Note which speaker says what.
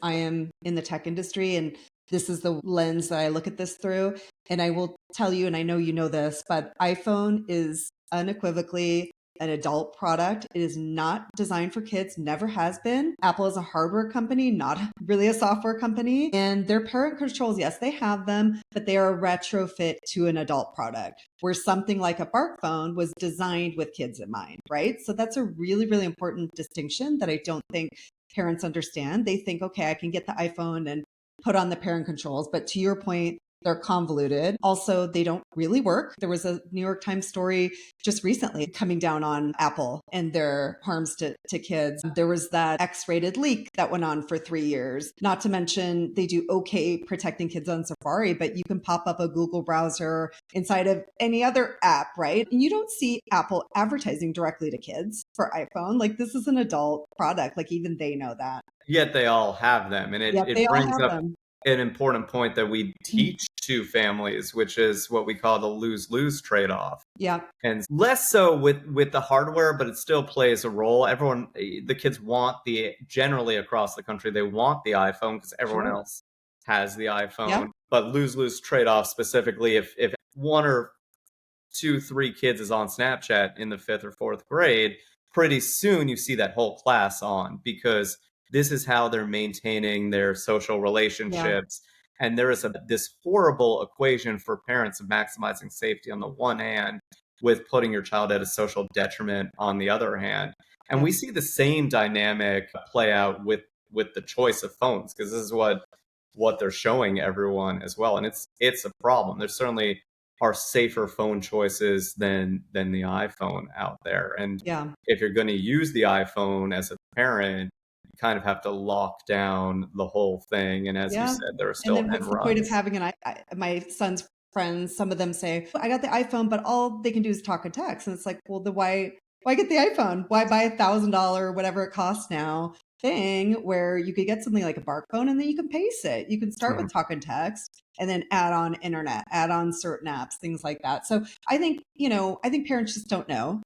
Speaker 1: I am in the tech industry and this is the lens that I look at this through. And I will tell you, and I know you know this, but iPhone is unequivocally an adult product. It is not designed for kids, never has been. Apple is a hardware company, not really a software company. And their parent controls, yes, they have them, but they are a retrofit to an adult product, where something like a Bark phone was designed with kids in mind, right? So that's a really, really important distinction that I don't think parents understand. They think, okay, I can get the iPhone and put on the parent controls. But to your point, they're convoluted. Also, they don't really work. There was a New York Times story just recently coming down on Apple and their harms to kids. There was that X-rated leak that went on for 3 years. Not to mention, they do okay protecting kids on Safari, but you can pop up a Google browser inside of any other app, right? And you don't see Apple advertising directly to kids for iPhone. Like, this is an adult product. Like, even they know that.
Speaker 2: Yet they all have them. And
Speaker 1: Yep,
Speaker 2: it
Speaker 1: they all
Speaker 2: brings
Speaker 1: have
Speaker 2: up
Speaker 1: them.
Speaker 2: an important point that we teach to families, which is what we call the lose-lose trade-off.
Speaker 1: Yeah.
Speaker 2: And less so with the hardware, but it still plays a role. The kids want generally across the country, they want the iPhone because everyone
Speaker 1: Sure.
Speaker 2: else has the iPhone.
Speaker 1: Yeah.
Speaker 2: But lose-lose trade-off specifically, if one or two, three kids is on Snapchat in the 5th or 4th grade, pretty soon you see that whole class on, because this is how they're maintaining their social relationships. Yeah. And there is this horrible equation for parents of maximizing safety on the one hand, with putting your child at a social detriment on the other hand. And yeah, we see the same dynamic play out with the choice of phones, because this is what they're showing everyone as well. And it's a problem. There's certainly are safer phone choices than the iPhone out there. And yeah, if you're going to use the iPhone as a parent, you kind of have to lock down the whole thing. And as you said, there are still
Speaker 1: and then what's the point of having my son's friends, some of them say, I got the iPhone, but all they can do is talk and text. And it's like, well, then why get the iPhone? Why buy $1,000, whatever it costs now, thing where you could get something like a Bark phone and then you can pace it. You can start with talk and text and then add on internet, add on certain apps, things like that. So I think parents just don't know.